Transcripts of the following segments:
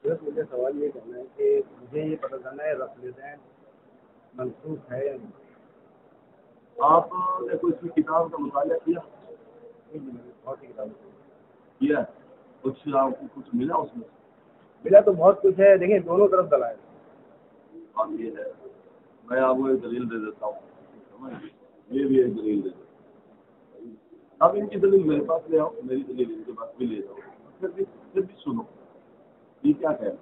بس مجھے سوال یہ کرنا ہے کہ مجھے یہ پتہ کرنا ہے رفع اليدین منسوخ ہے یا نہیں. آپ نے کوئی سی کتاب کا مطالعہ کیا؟ بہت سی کتابیں کیا کچھ آپ کو کچھ ملا اس میں؟ ملا تو بہت کچھ ہے. دیکھیں دونوں طرف دلائل. بات یہ ہے میں آپ کو ایک دلیل دے دیتا ہوں, یہ بھی ایک دلیل دے دیتا ہوں. اب ان کی دلیل میرے پاس لے آؤ, میری دلیل ان کے پاس بھی لے جاؤ, پھر بھی سنو یہ کیا کہہ رہے ہیں.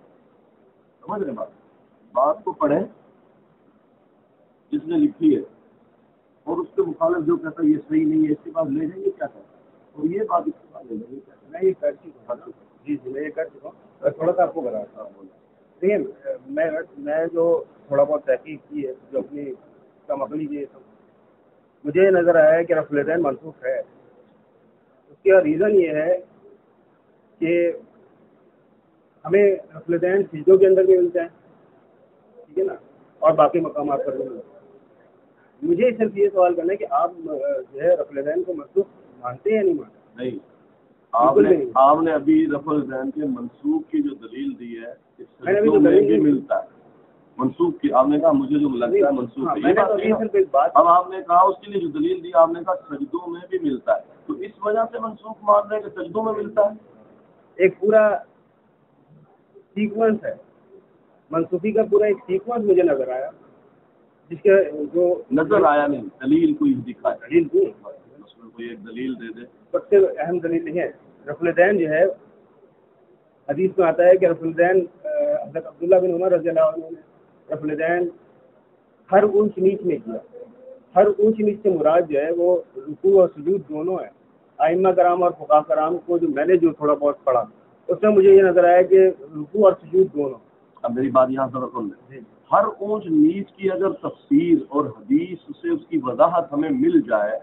سمجھ رہے بات کو پڑھیں جس نے لکھی ہے, اور اس کے مخالف جو کہتا ہے یہ صحیح نہیں ہے اس کے بعد لے جائیں گے کیا کہتا ہے, اور یہ بات اس کے بعد لے جائیں گے کیا. میں یہ کر چکا ہوں. جی میں یہ کر چکا ہوں. تھوڑا سا آپ کو بتاتا ہوں. دیکھیے میں جو تھوڑا بہت تحقیق کی ہے, جو اپنی کم عقلی کی ہے, مجھے نظر آیا ہے کہ رفع اليدین منسوخ ہے. اس کا ریزن یہ ہے کہ ہمیں رفع اليدین سجدوں کے اندر بھی ملتا ہے, ٹھیک ہے نا, اور باقی مقامات پر بھی ملتا ہے. مجھے صرف یہ سوال کرنا ہے کہ آپ جو ہے رفع اليدین کو منسوخ مانتے ہیں یا نہیں مانتے؟ نہیں, آپ نے ابھی رفع اليدین کے منسوخ کی جو دلیل دی ہے اس سجدوں میں بھی ملتا ہے. منسوخ کی آپ نے کہا مجھے جو لگتا ہے منسوخ ہے. اب آپ نے کہا اس کے لیے جو دلیل دی آپ نے کہا سجدوں میں بھی ملتا ہے, تو اس وجہ سے منسوخ مان رہے ہیں کہ سجدوں میں ملتا ہے. ایک پورا سیکوینس ہے, منسوخی کا پورا ایک سیکوینس مجھے نظر آیا, جس کے جو نظر آیا نہیں, دلیل کوئی دکھا ہے. دلیل کو اس میں کوئی ایک دلیل دے دے. سب سے اہم دلیل نہیں ہے. رفع اليدین جو ہے حدیث میں آتا ہے کہ رفع اليدین حضرت عبداللہ بن عمر رضی اللہ عنہ نے رفع اليدین ہر اونچ نیچ میں کیا. ہر اونچ نیچ سے مراد جو ہے وہ رکوع اور سجود دونوں ہے. ائمہ کرام اور فقہاء کرام کو جو میں نے جو تھوڑا بہت پڑھا اس میں مجھے یہ نظر آیا کہ رکوع اور سجود دونوں. اب میری بات یہاں سے سن لیں, ہر اونچ نیچ کی اگر تفسیر اور حدیث سے اس کی وضاحت ہمیں مل جائے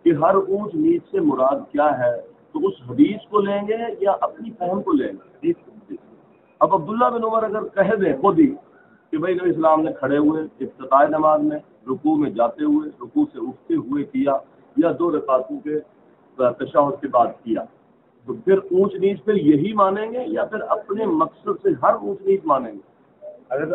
کہ ہر اونچ نیچ سے مراد کیا ہے, تو اس حدیث کو لیں گے یا اپنی فہم کو لیں گے. اب عبداللہ بن عمر اگر کہہ دیں خود ہی کہ بھائی نبی اسلام نے کھڑے ہوئے افتتاح نماز میں رکوع میں جاتے ہوئے رکوع سے اٹھتے ہوئے کیا, یا 2 رکعتوں کے تشہد کے بعد کیا, تو پھر اونچ نیچ پھر یہی مانیں گے یا پھر اپنے مقصد سے ہر اونچ نیچ مانیں گے؟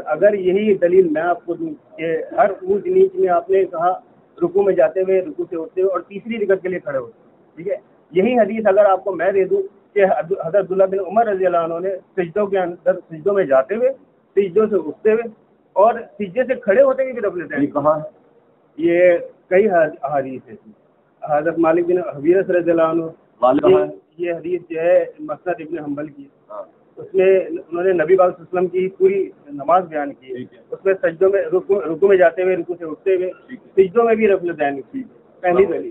اگر یہی دلیل میں آپ کو دوں کہ ہر اونچ نیچ میں آپ نے کہا رکوع میں جاتے ہوئے رکوع سے اٹھتے ہوئے اور تیسری رکعت کے لیے کھڑے ہوتے, ٹھیک ہے, یہی حدیث اگر آپ کو میں دے دوں کہ حضرت عبداللہ بن عمر رضی اللہ عنہ نے سجدوں کے اندر سجدوں میں جاتے ہوئے سجدوں سے اٹھتے ہوئے اور سجدے سے کھڑے ہوتے ہوئے بھی رفع اليدین کہاں ہے, یہ کئی احادیث ہیں. حضرت مالک بن حویرث رضی اللہ عنہ یہ حدیث جو ہے مسند ابن حنبل کی, اس میں انہوں نے نبی پاک صلی اللہ علیہ وسلم کی پوری نماز بیان کی ہے. اس میں سجدوں میں رکوع میں جاتے ہوئے رکوع سے اٹھتے ہوئے سجدوں میں بھی رفع اليدین کی پہلی دلیل.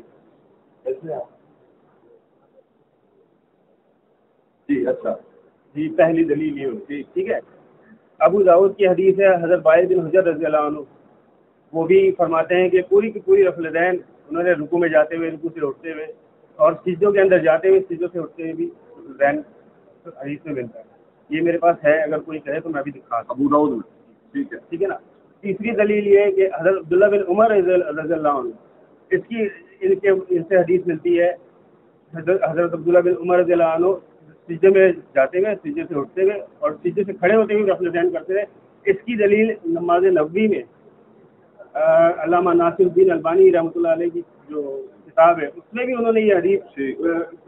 جی اچھا, جی پہلی دلیل یہ ہوتی, ٹھیک ہے. ابو داؤد کی حدیث ہے حضرت وائل بن حجر رضی اللہ عنہ, وہ بھی فرماتے ہیں کہ پوری کی پوری رفع اليدین انہوں نے رکوع میں جاتے ہوئے رکوع سے اٹھتے ہوئے اور سجدوں کے اندر جاتے ہوئے سجدوں سے اٹھتے ہوئے بھی رفع اليدین حدیث میں ملتا ہے. یہ میرے پاس ہے, اگر کوئی کہے تو میں بھی دکھا دوں. ابو داؤد میں ٹھیک ہے نا. تیسری دلیل یہ ہے کہ حضرت عبداللہ بن عمر رضی اللہ عنہ, اس کی ان سے حدیث ملتی ہے حضرت عبداللہ بن عمر رضی اللہ عنہ سجدے میں جاتے ہوئے سجدے سے اٹھتے ہوئے اور سجدے سے کھڑے ہوتے ہوئے رفع اليدین کرتے ہوئے. اس کی دلیل نماز نبوی میں علامہ ناصر الدین البانی رحمۃ اللہ علیہ کی جو کتاب ہے اس میں بھی انہوں نے یہ حدیث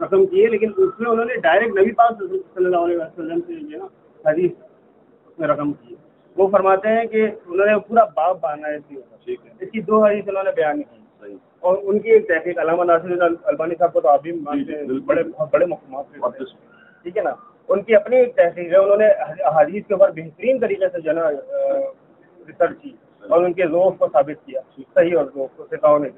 رقم کی ہے, لیکن اس میں انہوں نے ڈائریکٹ نبی پاک صلی اللہ علیہ وسلم سے جو ہے نا حدیث اس میں رقم کی ہے. وہ فرماتے ہیں کہ انہوں نے پورا باب باندھا ہے اس کی 2 حدیث انہوں نے بیان کی, اور ان کی ایک تحقیق علامہ ناصر البانی صاحب کو تو آپ بھی مانتے ہیں, بڑے مقامات, ٹھیک ہے نا. ان کی اپنی ایک تحقیق ہے, انہوں نے احادیث کے اوپر بہترین طریقے سے جو ہے نا ریسرچ کی اور ان کے ذوق کو ثابت کیا, صحیح اور ذوق کو سکھاؤ نے.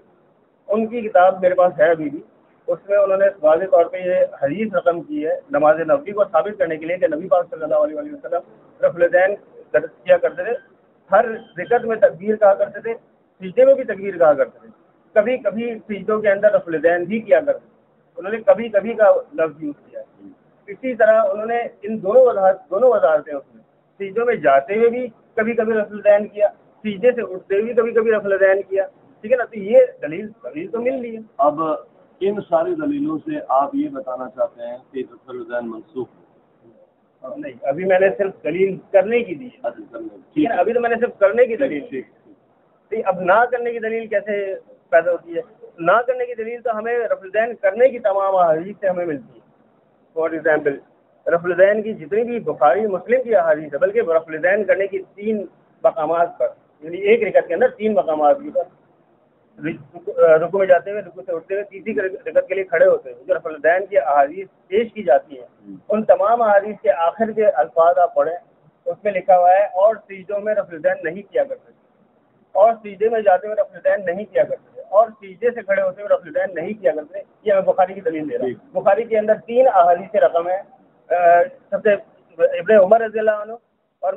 ان کی کتاب میرے پاس ہے ابھی بھی, اس میں انہوں نے واضح طور پہ یہ حدیث رقم کی ہے نماز نبوی کو ثابت کرنے کے لیے کہ نبی پاک صلی اللہ علیہ وسلم رفع اليدین کیا کرتے تھے, ہر رکعت میں تکبیر کہا کرتے تھے, سجدے میں بھی تکبیر کہا کرتے تھے, کبھی کبھی سجدوں کے اندر رفع اليدین بھی کیا کرتے تھے. انہوں نے کبھی کبھی کا لفظ یوز کیا ہے. اسی طرح انہوں نے ان دونوں وضاحتیں اس میں سجدوں میں جاتے ہوئے بھی کبھی کبھی رفع اليدین کیا, سجدے سے اٹھتے ہوئے بھی کبھی کبھی رفع اليدین کیا, ٹھیک ہے نا. تو یہ دلیل تو مل رہی ہے. اب ان ساری دلیلوں سے آپ یہ بتانا چاہتے ہیں کہ رفع اليدین منسوخ ہے, نہیں ابھی میں نے صرف دلیل کرنے کی دی ہے، ٹھیک ہے نا، ابھی تو میں نے صرف کرنے کی دلیل دی. اب نہ کرنے کی دلیل کیسے پیدا ہوتی ہے؟ نہ کرنے کی دلیل تو ہمیں رفع الدین کرنے کی تمام احادیث سے ہمیں ملتی ہے. فار ایگزامپل رفع الدین کی جتنی بھی بخاری مسلم کی احادیث ہے، بلکہ رفع الدین کرنے کی 3 مقامات پر، یعنی ایک رکعت کے اندر 3 مقامات پر، رکوع میں جاتے ہوئے، رکوع سے اٹھتے ہوئے، تیسری رکعت کے لیے کھڑے ہوتے ہوئے جو رفع الدین کی احادیث پیش کی جاتی ہیں، ان تمام احادیث کے آخر کے الفاظ آپ پڑھیں، اس میں لکھا ہوا ہے اور سجدوں میں رفع الدین نہیں کیا کرتے، اور سجدے میں جاتے ہوئے رفع الدین نہیں کیا کرتے تھے، اور سجدے سے کھڑے ہوتے ہوئے رفع الدین نہیں کیا کرتے. یہ میں بخاری کی دلیل دے رہا ہوں. بخاری کے اندر 3 احادیث رقم ہے. سب سے ابن عمر رضی اللہ عنہ اور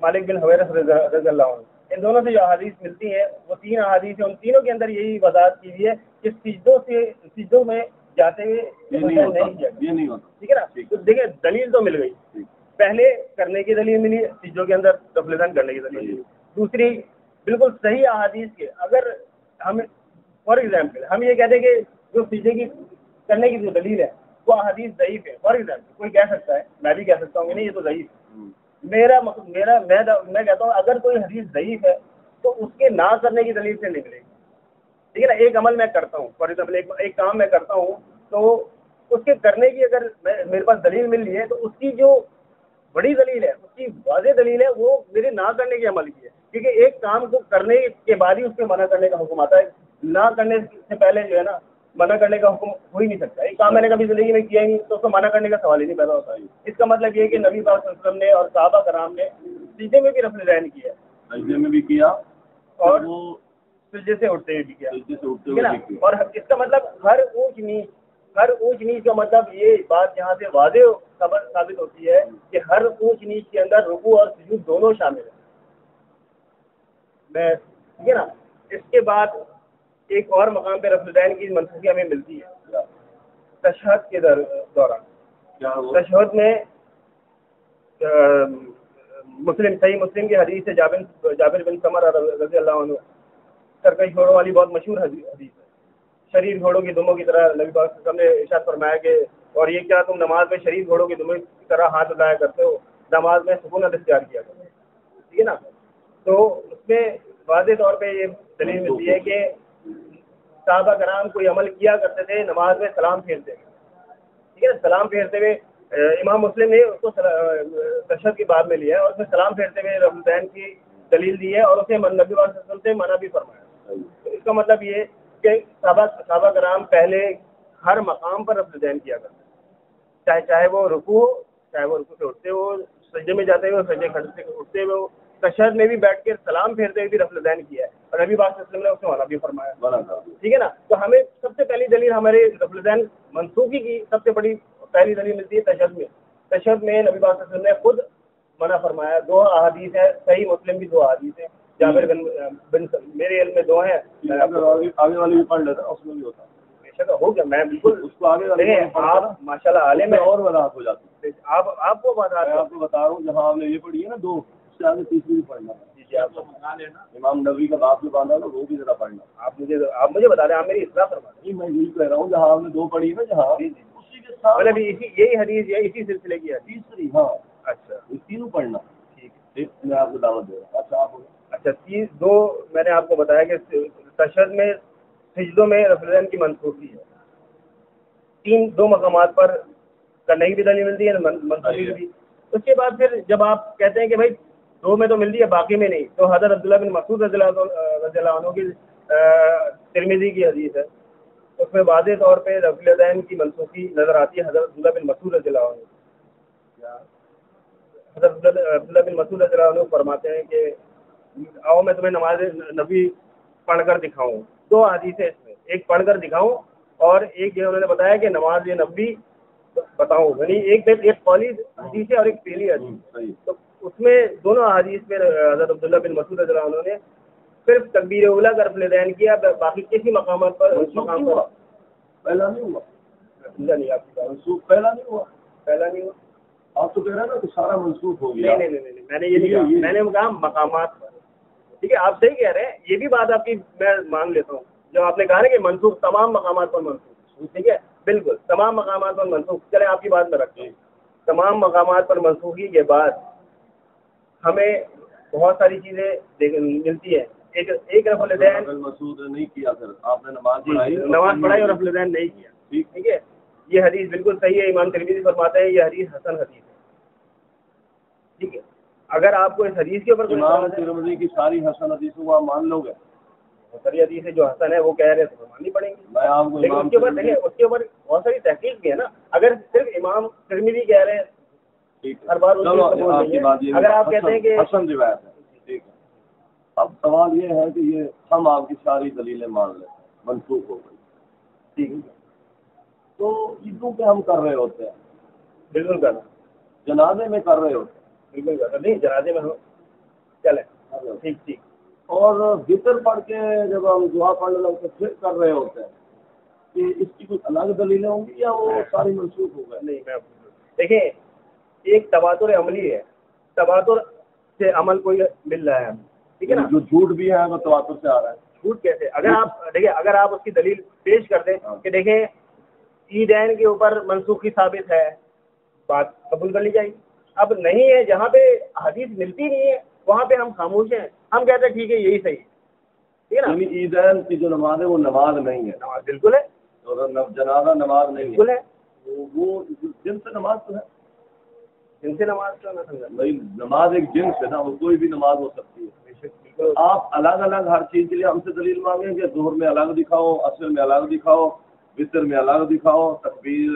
مالک بن حویرث رضی اللہ عنہ، ان دونوں سے جو احادیث ملتی ہیں وہ 3 احادیث ہیں. ان تینوں کے اندر یہی وضاحت کی ہوئی ہے کہ سجدوں میں جاتے ہوئے نہیں کیا، یہ نہیں ہوتا. ٹھیک ہے نا. تو دیکھیں دلیل تو مل گئی، پہلے کرنے کی دلیل ملی، سجدوں کے اندر رفع الدین کرنے کی دلیل ملی. دوسری بالکل صحیح احادیث کے، اگر ہم فار ایگزامپل ہم یہ کہتے ہیں کہ جو سجدے کی کرنے کی جو دلیل ہے وہ احادیث ضعیف ہے، فار ایگزامپل کوئی کہہ سکتا ہے، میں بھی کہہ سکتا ہوں کہ نہیں یہ تو ضعیف ہے. میں کہتا ہوں اگر کوئی حدیث ضعیف ہے تو اس کے نہ کرنے کی دلیل سے نکلے گی. ٹھیک ہے نا. ایک عمل میں کرتا ہوں، فار ایگزامپل ایک کام میں کرتا ہوں، تو اس کے کرنے کی اگر میرے پاس دلیل مل رہی ہے تو اس کی جو بڑی دلیل ہے، اس کی واضح دلیل ہے، وہ میرے نہ کرنے کے عمل کی ہے. کیونکہ ایک کام کو کرنے کے بعد ہی اس کے منع کرنے کا حکم آتا ہے. نہ کرنے سے پہلے جو ہے نا منع کرنے کا حکم ہو ہی نہیں سکتا. ایک کام میں نے کبھی زندگی میں کیا ہی نہیں تو اس کو منع کرنے کا سوال ہی نہیں پیدا ہوتا. اس کا مطلب یہ ہے کہ نبی پاک صلی اللہ علیہ وسلم نے اور صحابہ کرام نے سجدے میں بھی رفع الدین کیا، سجدے میں بھی کیا اور سجدے سے اٹھتے ہوئے بھی کیا. اور اس کا مطلب ہر اونچ نیچ کا مطلب یہ بات یہاں سے واضح ثابت ہوتی ہے کہ ہر اونچ نیچ کے اندر رکوع اور سجود دونوں شامل ہیں. ٹھیک ہے نا. اس کے بعد ایک اور مقام پہ رفع الدین کی منسوخی ہمیں ملتی ہے تشہد کے دوران. تشہد میں صحیح مسلم کی حدیث ہے، جابر بن سمرہ رضی اللہ عنہ، سرکش گھوڑوں والی بہت مشہور حدیث ہے. شریر گھوڑوں کی دموں کی طرح نبی پاک صلی اللہ علیہ وسلم نے ارشاد فرمایا کہ اور یہ کیا تم نماز میں شریر گھوڑوں کی دموں کی طرح ہاتھ اٹھایا کرتے ہو، نماز میں سکونت اختیار کیا کرتے ہو. ٹھیک ہے نا. تو اس میں واضح طور پہ یہ دلیل ملتی ہے کہ صحابہ کرام کوئی عمل کیا کرتے تھے، نماز میں سلام پھیرتے ہوئے. ٹھیک ہے نا. سلام پھیرتے ہوئے امام مسلم نے اس کو تشہد کی بات میں لیا ہے اور اس میں سلام پھیرتے ہوئے رفع الدین کی دلیل دی ہے اور اسے نبی صلی اللہ علیہ وسلم سے منع بھی فرمایا. تو اس کا مطلب یہ کہ صحابہ کرام پہلے ہر مقام پر رفع الدین کیا کرتے ہیں، چاہے وہ رکوع سے اٹھتے ہو، سجدے میں جاتے ہوئے، سجدے کھڑے سے اٹھتے ہوئے، تشہد میں بھی بیٹھ کے سلام پھیرتے ہوئے بھی رفع الدین کیا ہے اور نبی پاک صلی اللہ علیہ وسلم نے اس میں منع بھی فرمایا. ٹھیک ہے نا. تو ہمیں سب سے پہلی دلیل ہمارے رفع الدین منسوخی کی سب سے بڑی پہلی دلیل ملتی ہے تشہد میں. تشہد میں نبی پاک صلی اللہ علیہ وسلم نے خود منع فرمایا. 2 احادیث ہیں، صحیح مسلم بھی 2 احادیث ہیں. جابر بن میرے علم میں 2 ہیں، آگے والی بھی پڑھ لیتا اس میں بھی ہوتا ہو گیا. میں بالکل اس کو آگے آپ ماشاء اللہ عالم ہے اور وضاحت ہو جاتی ہے. آپ کو بتا رہا ہوں جہاں آپ نے یہ پڑھی ہے نا 2، اس سے آگے تیسری بھی پڑھنا. جی آپ امام نبوی کا باب جو باندھا نا وہ بھی ذرا پڑھنا. آپ مجھے بتا دیں، آپ میری اصلاح فرما دیں. میں یہی کہہ رہا ہوں جہاں آپ نے 2 پڑھی نا، جہاں اسی کے ساتھ مطلب یہی حدیث ہے، اسی سلسلے کی ہے تیسری. ہاں اچھا یہ تینوں پڑھنا. ٹھیک ہے میں آپ کو دعوت دے رہا ہوں. اچھا 2 میں نے آپ کو بتایا کہ تشہد میں سجدوں میں رفع الدین کی منسوخی ہے. 2 مقامات پر کرنے کی بھی دلیل ملتی ہے، منسوخی بھی. اس کے بعد پھر جب آپ کہتے ہیں کہ بھائی 2 میں تو ملتی ہے باقی میں نہیں، تو حضرت عبداللہ بن مسعود رضی اللہ عنہ کی ترمذی کی حدیث ہے، اس میں واضح طور پہ رفع الدین کی منسوخی نظر آتی ہے. حضرت عبداللہ بن مسعود رضی اللہ عنہ عبداللہ بن مسعود رضی اللہ عنہ فرماتے ہیں کہ آؤ میں تمہیں نماز نبی پڑھ کر دکھاؤں. 2 حدیث ہے اس میں، ایک پڑھ کر دکھاؤں اور ایک جو انہوں نے بتایا کہ نماز نبی بتاؤں. یعنی ایک قولی حدیث ہے اور ایک فعلی حدیث. تو اس میں دونوں حدیث میں حضرت عبداللہ بن مسعود رضی اللہ عنہ نے صرف تکبیر اولیٰ کا رفع الدین کیا، باقی کسی مقامات پر پہلا نہیں ہوا. نہیں آپ کی منسوخ پہلا نہیں ہوا. آپ تو کہہ رہے ہیں نا کہ سارا منسوخ ہو گیا. نہیں میں نے یہ نہیں کہا، میں نے کہا مقامات پر. ٹھیک ہے آپ صحیح کہہ رہے ہیں، یہ بھی بات آپ کی میں مان لیتا ہوں. جب آپ نے کہا نا کہ منسوخ تمام مقامات پر منسوخ، ٹھیک ہے بالکل تمام مقامات پر منسوخ. چلے آپ کی بات میں رکھتے ہیں. تمام مقامات پر منسوخی کے بعد ہمیں بہت ساری چیزیں ملتی ہیں. ایک رفع الیدین مسعود نے نہیں کیا، پھر آپ نے نماز پڑھائی، نماز پڑھائی اور رفع الیدین نہیں کیا. ٹھیک ہے، یہ حدیث بالکل صحیح ہے. امام ترمذی فرماتا ہے یہ حدیث حسن حدیث ہے. ٹھیک ہے، اگر آپ کو اس حدیث کے اوپر امام ترمذی کی ساری حسن حدیثوں کو آپ مان لو گے؟ ساری حدیث جو حسن ہے وہ کہہ رہے ہیں تو ماننی پڑیں گی. میں آپ کو لیکن اس کے اوپر دیکھیں، اس کے اوپر بہت ساری تحقیق بھی ہے نا. اگر صرف امام ترمذی کہہ رہے ہیں ہر بار اگر آپ کہتے ہیں کہ حسن روایت ہے، ٹھیک ہے. اب سوال یہ ہے کہ یہ ہم آپ کی ساری دلیلیں مان لیتے ہیں منسوخ ہو گئی، ٹھیک ہے، تو عیدوں پہ ہم کر رہے ہوتے ہیں، بالکل کر جنازے میں کر رہے ہوتے ہیں، بالکل کر نہیں جنازے میں ہم چلیں ٹھیک ٹھیک، اور وطر پڑھ کے جب ہم دعا پڑھنے لگتے پھر کر رہے ہوتے ہیں، کہ اس کی کچھ الگ دلیلیں ہوں گی یا وہ ساری منسوخ ہو گئے؟ نہیں، میں دیکھیں ایک تواتر عملی ہے، تواتر سے عمل کوئی مل رہا ہے، ٹھیک ہے نا. جو جھوٹ بھی ہے وہ تواتر سے آ رہا ہے. جھوٹ کیسے؟ اگر آپ دیکھیں، اگر آپ اس کی دلیل پیش کر دیں کہ دیکھیں عیدین کے اوپر منسوخی ثابت ہے، بات قبول کر لی جائے گی. اب نہیں ہے، جہاں پہ حدیث ملتی نہیں ہے وہاں پہ ہم خاموش ہیں، ہم کہتے ہیں ٹھیک ہے یہی صحیح ہے، ٹھیک ہے نا. یعنی عیدین کی جو نماز ہے وہ نماز نہیں ہے. نماز بالکل ہے، اور جنازہ نماز نہیں بالکل ہے. وہ جن سے نماز تو ہے، جن سے نماز کا نہ سمجھا نہیں، نماز ایک جنس ہے نا، وہ کوئی بھی نماز ہو سکتی ہے. آپ الگ الگ ہر چیز کے لیے ہم سے دلیل مانگیں گے، ظہر میں الگ دکھاؤ، عصر میں الگ دکھاؤ، وطر میں الگ دکھاؤ، تکبیر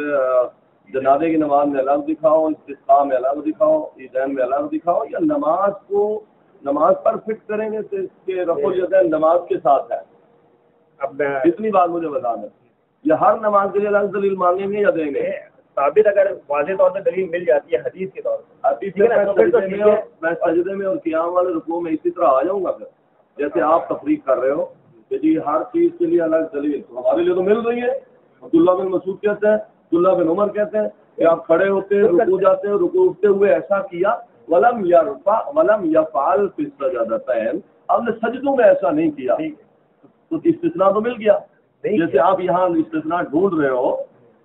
جنازے کی نماز میں الگ دکھاؤ، استسقاء میں الگ دکھاؤ، عیدین میں الگ دکھاؤ، یا نماز پر فٹ کریں گے کہ رفع الیدین نماز کے ساتھ ہے. اب اتنی بات مجھے بتا دیں، یا ہر نماز کے لیے الگ دلیل مانگیں گے یا دیں گے؟ ثابت اگر واضح طور پہ دلیل مل جاتی ہے حدیث کے طور پر، میں سجدے میں اور قیام والے رکوع میں اسی طرح آ جاؤں گا. پھر جیسے آپ تفریق کر رہے ہو کہ جی ہر چیز کے لیے الگ دلیل، تو ہمارے لیے تو مل رہی ہے. عبداللہ بن مسعود کہتے ہیں، عبداللہ بن عمر کہتے ہیں کہ آپ کھڑے ہوتے رکوع جاتے ہیں، رکوع اٹھتے ہوئے ایسا کیا، ولم یفعل فی السجدتین، آپ نے سجدوں میں ایسا نہیں کیا. تو استثناء تو مل گیا. جیسے آپ یہاں استثناء ڈھونڈ رہے ہو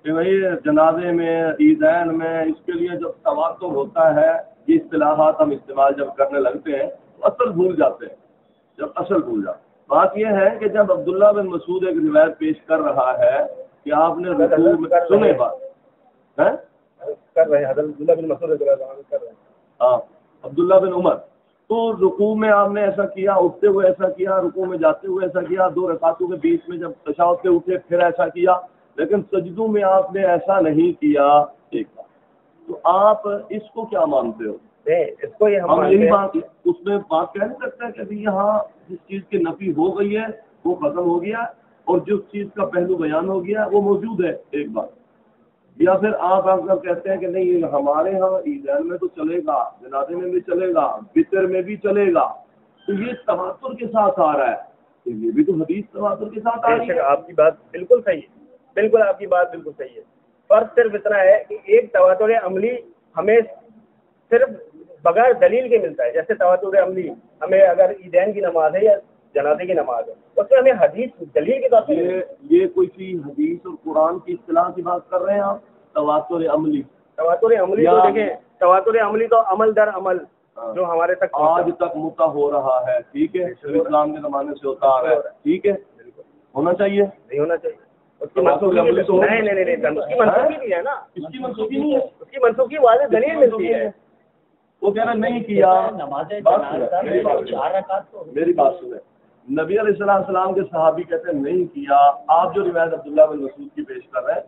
کہ بھائی جنازے میں، عیدین میں، اس کے لیے جب تواتر ہوتا ہے، یہ اصطلاحات ہم استعمال جب کرنے لگتے ہیں تو اصل بھول جاتے ہیں. جب اصل بھول جاتے، بات یہ ہے کہ جب عبداللہ بن مسعود ایک روایت پیش کر رہا ہے کہ آپ نے رکوع میں سنے بات کر رہے ہیں، حضرت عبداللہ بن مسعود رضی اللہ عنہ کر رہے ہیں. ہاں، عبداللہ بن عمر، تو رکوع میں آپ نے ایسا کیا، اٹھتے ہوئے ایسا کیا، رکوع میں جاتے ہوئے ایسا کیا، 2 رکعتوں کے بیچ میں جب تشہد سے اٹھے پھر ایسا کیا، لیکن سجدوں میں آپ نے ایسا نہیں کیا. ایک بات، تو آپ اس کو کیا مانتے ہو؟ اس کو یہ ہم یہی بات اس میں بات کہہ نہیں سکتے کہ یہاں جس چیز کی نفی ہو گئی ہے وہ ختم ہو گیا، اور جس چیز کا پہلو بیان ہو گیا وہ موجود ہے. ایک بات، یا پھر آپ کہتے ہیں کہ نہیں ہمارے ہاں عیدین میں تو چلے گا، جنازے میں بھی چلے گا، وطر میں بھی چلے گا، تو یہ تواتر کے ساتھ آ رہا ہے، تو یہ بھی تو حدیث تواتر کے ساتھ آ رہی ہے. آپ کی بات بالکل صحیح ہے، بالکل آپ کی بات بالکل صحیح ہے. فرق صرف اتنا ہے کہ ایک تواتر عملی ہمیں صرف بغیر دلیل کے ملتا ہے. جیسے تواتر عملی ہمیں اگر عیدین کی نماز ہے یا جنازے کی نماز ہے اس میں ہمیں حدیث دلیل کے طور پر یہ کوئی چیز حدیث اور قرآن کی اصطلاح کی بات کر رہے ہیں آپ؟ تواتر عملی تو دیکھیں، تواتر عملی تو عمل در عمل جو ہمارے تک آج تک متا ہو رہا ہے، ٹھیک ہے، اسلام کے زمانے سے ہوتا آ رہا ہے، ٹھیک ہے، ہونا چاہیے نہیں ہونا چاہیے. اس کی منسوخی نہیں، اس کی منسوخی بھی ہے نا، اس کی منسوخی نہیں ہے، اس کی منسوخی واضح دلیل ملتی ہے. وہ کہنا نہیں کیا. میری بات سنیں، نبی علیہ السلام کے صحابی کہتے ہیں نہیں کیا. آپ جو روایت عبداللہ بن مسعود کی پیش کر رہے ہیں،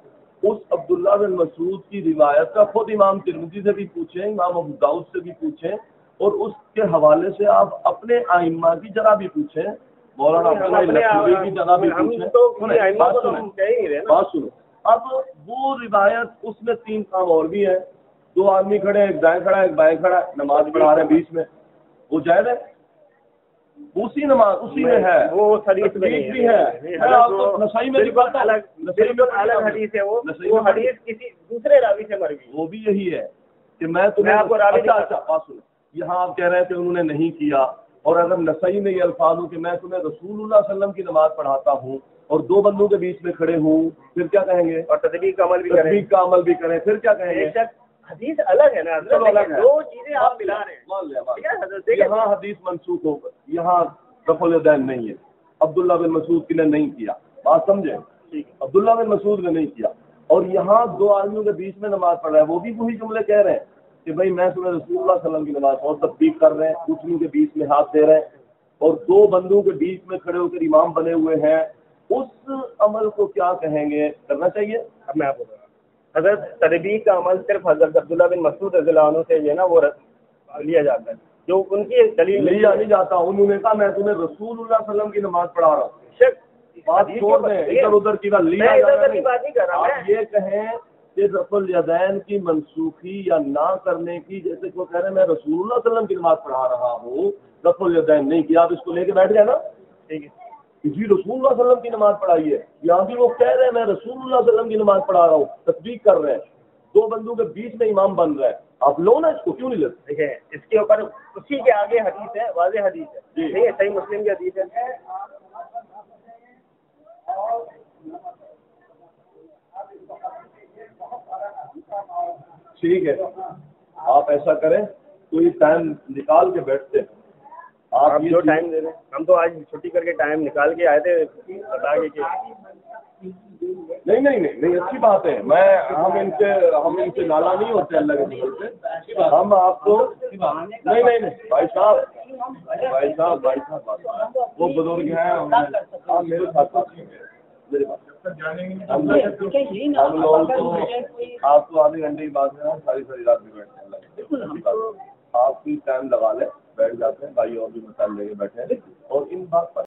اس عبداللہ بن مسعود کی روایت کا خود امام ترمذی سے بھی پوچھیں، امام ابو داؤد سے بھی پوچھیں، اور اس کے حوالے سے آپ اپنے ائمہ کی جگہ بھی پوچھیں، مولانا عبداللہ کی جگہ بھی پوچھیں. بات سنو، اب وہ روایت اس میں 3 کام اور بھی ہیں. 2 آدمی کھڑے ہیں، ایک دائیں کھڑا ہے ایک بائیں کھڑا ہے، نماز پڑھا رہے ہیں بیچ میں، وہ جائز ہے؟ اسی نماز اسی میں ہے، وہ حدیث بھی ہے، نسائی میں بالکل الگ حدیث ہے. وہ حدیث کسی دوسرے راوی سے مروی، وہ بھی یہی ہے کہ میں تمہیں آپ کو یہاں آپ کہہ رہے تھے انہوں نے نہیں کیا، اور اگر نسائی میں یہ الفاظ ہوں کہ میں تمہیں رسول اللہ صلی اللہ علیہ وسلم کی نماز پڑھاتا ہوں اور 2 بندوں کے بیچ میں کھڑے ہوں، پھر کیا کہیں گے؟ اور تطبیق کا عمل بھی کریں، پھر کیا کہیں گے؟ حدیث الگ ہے نا چلو الگ ہے، دو چیزیں آپ ملا رہے ہیں. مان لیا ٹھیک ہے حضرت دیکھیں یہاں حدیث منسوخ ہو گئی، یہاں رفع الیدین نہیں ہے، عبداللہ بن مسعود نے نہیں کیا، بات سمجھے، عبداللہ بن مسعود نے نہیں کیا، اور یہاں دو آدمیوں کے بیچ میں نماز پڑھ رہا ہے، وہ بھی وہی جملے کہہ رہے ہیں کہ بھائی میں تمہیں رسول اللہ صلی اللہ علیہ وسلم کی نماز اور تطبیق کر رہے ہیں، کچھ کے بیچ میں ہاتھ دے رہے ہیں اور دو بندوں کے بیچ میں کھڑے ہو کر امام بنے ہوئے ہیں، اس عمل کو کیا کہیں گے، کرنا چاہیے؟ اب میں آپ کو حضرت تربیت کا عمل صرف حضرت عبداللہ بن مسعود رضی اللہ عنہ سے جو ہے نا وہ لیا جاتا ہے، جو ان کی دلیل لیا نہیں جاتا، انہوں نے کہا میں تمہیں رسول اللہ صلی اللہ علیہ وسلم کی نماز پڑھا رہا ہوں، بات چھوڑ دیں ادھر ادھر کی بات، لیا بات نہیں کر رہا، آپ یہ کہیں کہ رفع الیدین کی منسوخی یا نہ کرنے کی، جیسے وہ کہہ رہے ہیں میں رسول اللہ صلی اللہ علیہ وسلم کی نماز پڑھا رہا ہوں، رفع الیدین نہیں کیا، آپ اس کو لے کے بیٹھ گئے نا، ٹھیک ہے جی رسول اللہ صلی اللہ علیہ وسلم کی نماز پڑھائی ہے، یہاں بھی وہ کہہ رہے ہیں میں رسول اللہ صلی اللہ علیہ وسلم کی نماز پڑھا رہا ہوں، تصدیق کر رہے ہیں، دو بندوں کے بیچ میں امام بن رہا ہے، آپ لو نا اس کو، کیوں نہیں لیتے؟ دیکھیں اس کے اوپر اسی کے آگے حدیث ہے، واضح حدیث ہے، ٹھیک ہے صحیح مسلم کی حدیث ہے. ٹھیک ہے آپ ایسا کریں، کوئی ٹائم نکال کے بیٹھتے ہیں، آپ جو ٹائم دے دیں، ہم تو آج چھٹی کر کے ٹائم نکال کے آئے تھے، بتا کے کہ نہیں اچھی بات ہے، ہم ان سے نالا نہیں ہوتے اللہ کے فضل سے، ہم آپ کو نہیں بھائی صاحب وہ بزرگ ہیں، آپ میرے ساتھ بات کریں، میری بات ہم لوگ تو آپ کو آدھے گھنٹے کی بات ہے، ساری رات بھی بیٹھتے ہیں، اللہ آپ کی ٹائم لگا لیں، بیٹھ جاتے ہیں، بھائی اور بھی مسائل لے کے بیٹھے ہیں، اور ان بات پر